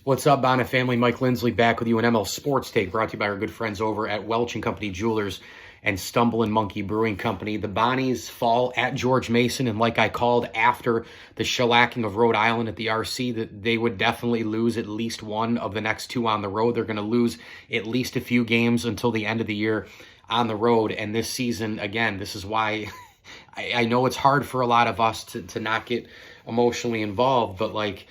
What's up, Bonnet family? Mike Lindsley back with you, an ML Sports Take brought to you by our good friends over at Welch & Company Jewelers and Stumble and Monkey Brewing Company. The Bonnies fall at George Mason, and like I called after the shellacking of Rhode Island at the RC, that they would definitely lose at least one of the next two on the road. They're going to lose at least a few games until the end of the year on the road. And this season, again, this is why I know it's hard for a lot of us to not get emotionally involved, but like,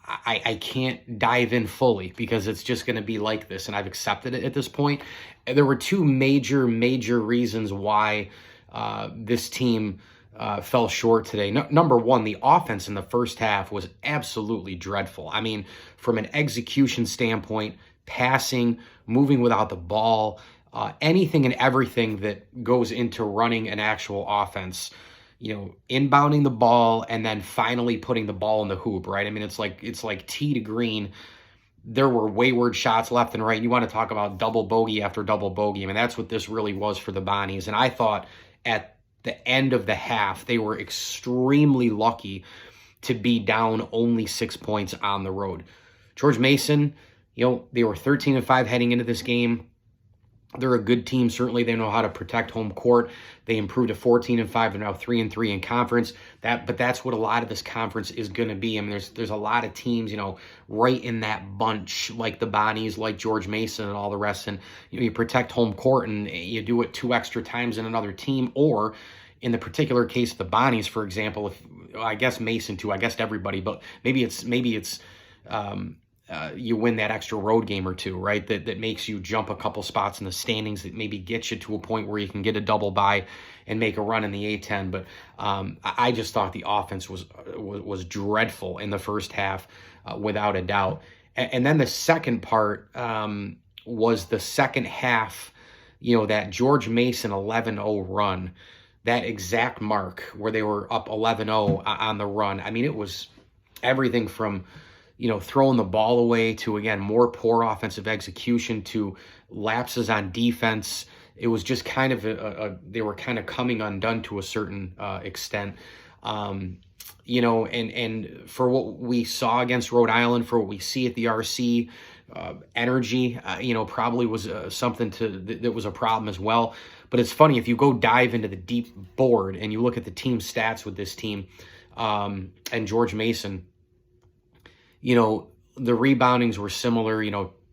I can't dive in fully because it's just going to be like this, and I've accepted it at this point. There were two major reasons why this team fell short today. Number one, the offense in the first half was absolutely dreadful. I mean, from an execution standpoint, passing, moving without the ball, anything and everything that goes into running an actual offense. Inbounding the ball and then finally putting the ball in the hoop, right? I mean, it's like tee to green. There were wayward shots left and right. You want to talk about double bogey after double bogey. I mean, that's what this really was for the Bonnies. And I thought at the end of the half, they were extremely lucky to be down only 6 points on the road. George Mason, they were 13-5 heading into this game. They're a good team. Certainly, they know how to protect home court. They improved to 14-5. They're now 3-3 in conference. But that's what a lot of this conference is going to be. I mean, there's a lot of teams, right in that bunch, like the Bonnies, like George Mason, and all the rest. And you protect home court, and you do it 2 extra times in another team. Or in the particular case of the Bonnies, for example, I guess Mason too. I guess everybody, but maybe it's. You win that extra road game or two, right? That makes you jump a couple spots in the standings, that maybe gets you to a point where you can get a double bye and make a run in the A-10. But I just thought the offense was dreadful in the first half, without a doubt. And then the second part was the second half, that George Mason 11-0 run, that exact mark where they were up 11-0 on the run. I mean, it was everything from throwing the ball away to, again, more poor offensive execution to lapses on defense. It was just kind of they were kind of coming undone to a certain extent. And for what we saw against Rhode Island, for what we see at the RC, energy, probably was something that was a problem as well. But it's funny, if you go dive into the deep board and you look at the team stats with this team and George Mason, the reboundings were similar.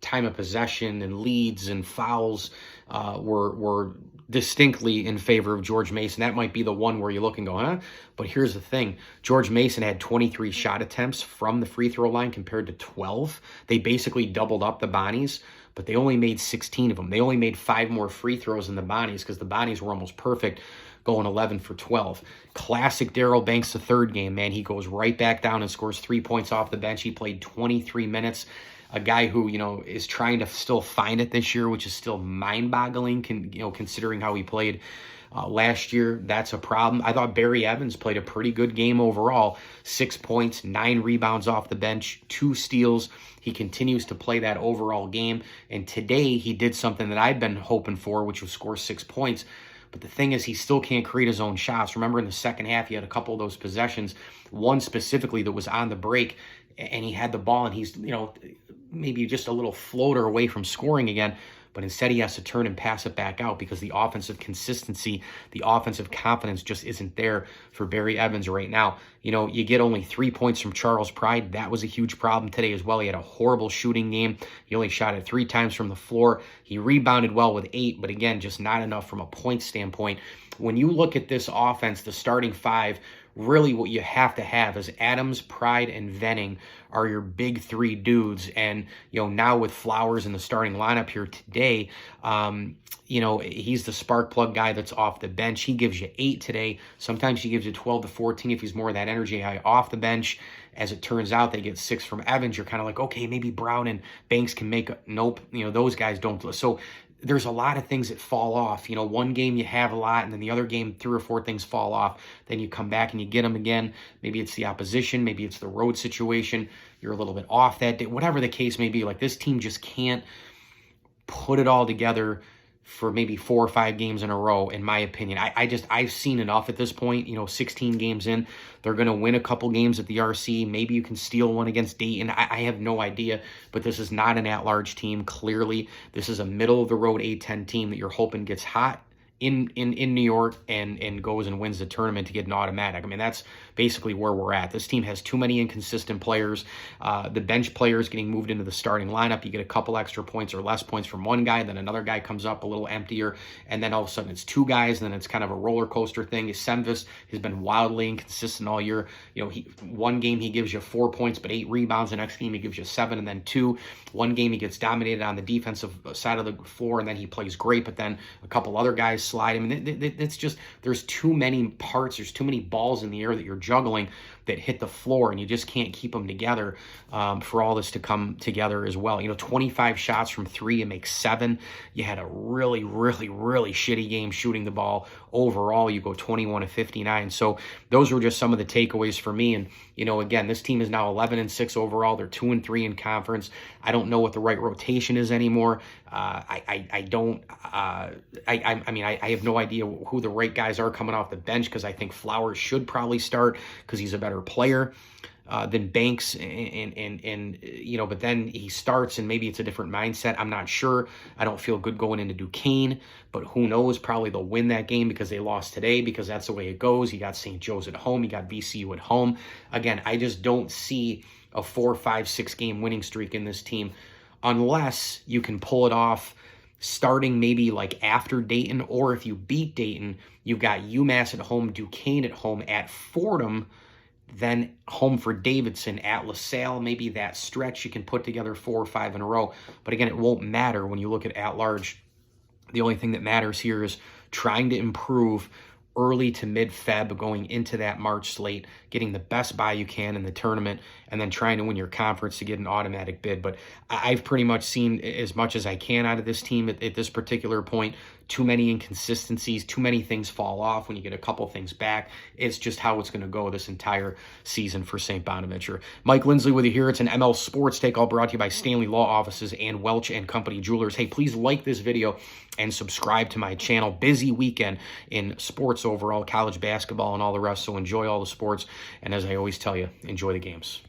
Time of possession and leads and fouls were distinctly in favor of George Mason. That might be the one where you look and go, huh? But here's the thing. George Mason had 23 shot attempts from the free throw line compared to 12. They basically doubled up the Bonnies, but they only made 16 of them. They only made 5 more free throws than the Bonnies because the Bonnies were almost perfect, going 11 for 12. Classic Daryl Banks, the third game, man. He goes right back down and scores 3 points off the bench. He played 23 minutes. A guy who, is trying to still find it this year, which is still mind-boggling, considering how he played last year. That's a problem. I thought Barry Evans played a pretty good game overall. 6 points, 9 rebounds off the bench, 2 steals. He continues to play that overall game. And today he did something that I've been hoping for, which was score 6 points. But the thing is, he still can't create his own shots. Remember, in the second half, he had a couple of those possessions, one specifically that was on the break, and he had the ball, and he's, maybe just a little floater away from scoring again. But instead, he has to turn and pass it back out because the offensive consistency, the offensive confidence just isn't there for Barry Evans right now. You get only 3 points from Charles Pride. That was a huge problem today as well. He had a horrible shooting game. He only shot it 3 times from the floor. He rebounded well with 8, but again, just not enough from a point standpoint. When you look at this offense, the starting 5, really what you have to have is Adams, Pride, and Venning are your big 3 dudes. And, now with Flowers in the starting lineup here today, he's the spark plug guy that's off the bench. He gives you 8 today. Sometimes he gives you 12 to 14 if he's more of that energy guy off the bench. As it turns out, they get 6 from Evans. You're kind of like, okay, maybe Brown and Banks can make nope. Those guys don't. So there's a lot of things that fall off. One game you have a lot, and then the other game 3 or 4 things fall off. Then you come back and you get them again. Maybe it's the opposition. Maybe it's the road situation. You're a little bit off that day. Whatever the case may be, like, this team just can't put it all together for maybe 4 or 5 games in a row, in my opinion. I've seen enough at this point. 16 games in, they're going to win a couple games at the RC. Maybe you can steal one against Dayton. I have no idea, but this is not an at-large team. Clearly, this is a middle-of-the-road A10 team that you're hoping gets hot in New York and goes and wins the tournament to get an automatic. I mean, that's basically where we're at. This team has too many inconsistent players. The bench players getting moved into the starting lineup. You get a couple extra points or less points from one guy, then another guy comes up a little emptier, and then all of a sudden it's two guys, and then it's kind of a roller coaster thing. Semvis has been wildly inconsistent all year. One game he gives you 4 points but 8 rebounds. The next game he gives you 7 and then 2. One game he gets dominated on the defensive side of the floor, and then he plays great, but then a couple other guys slide. I mean, it's just, there's too many parts, there's too many balls in the air that you're juggling that hit the floor, and you just can't keep them together for all this to come together as well. 25 shots from 3 and make 7. You had a really, really, really shitty game shooting the ball. Overall, you go 21 of 59. So those were just some of the takeaways for me. And, again, this team is now 11-6 overall. They're 2-3 in conference. I don't know what the right rotation is anymore. I have no idea who the right guys are coming off the bench, because I think Flowers should probably start because he's a better player than Banks, but then he starts and maybe it's a different mindset. I'm not sure. I don't feel good going into Duquesne, but who knows? Probably they'll win that game because they lost today, because that's the way it goes. You got St. Joe's at home. You got VCU at home. Again, I just don't see a 4, 5, 6 game winning streak in this team unless you can pull it off starting maybe like after Dayton, or if you beat Dayton, you've got UMass at home, Duquesne at home, at Fordham, then home for Davidson, at LaSalle. Maybe that stretch you can put together 4 or 5 in a row. But again, it won't matter when you look at large. The only thing that matters here is trying to improve early to mid-Feb going into that March slate, getting the best buy you can in the tournament, and then trying to win your conference to get an automatic bid. But I've pretty much seen as much as I can out of this team at this particular point. Too many inconsistencies, too many things fall off when you get a couple things back. It's just how it's going to go this entire season for St. Bonaventure. Mike Lindsley with you here. It's an ML Sports Take, all brought to you by Stanley Law Offices and Welch and Company Jewelers. Hey, please like this video and subscribe to my channel. Busy weekend in sports overall, college basketball and all the rest, so enjoy all the sports. And as I always tell you, enjoy the games.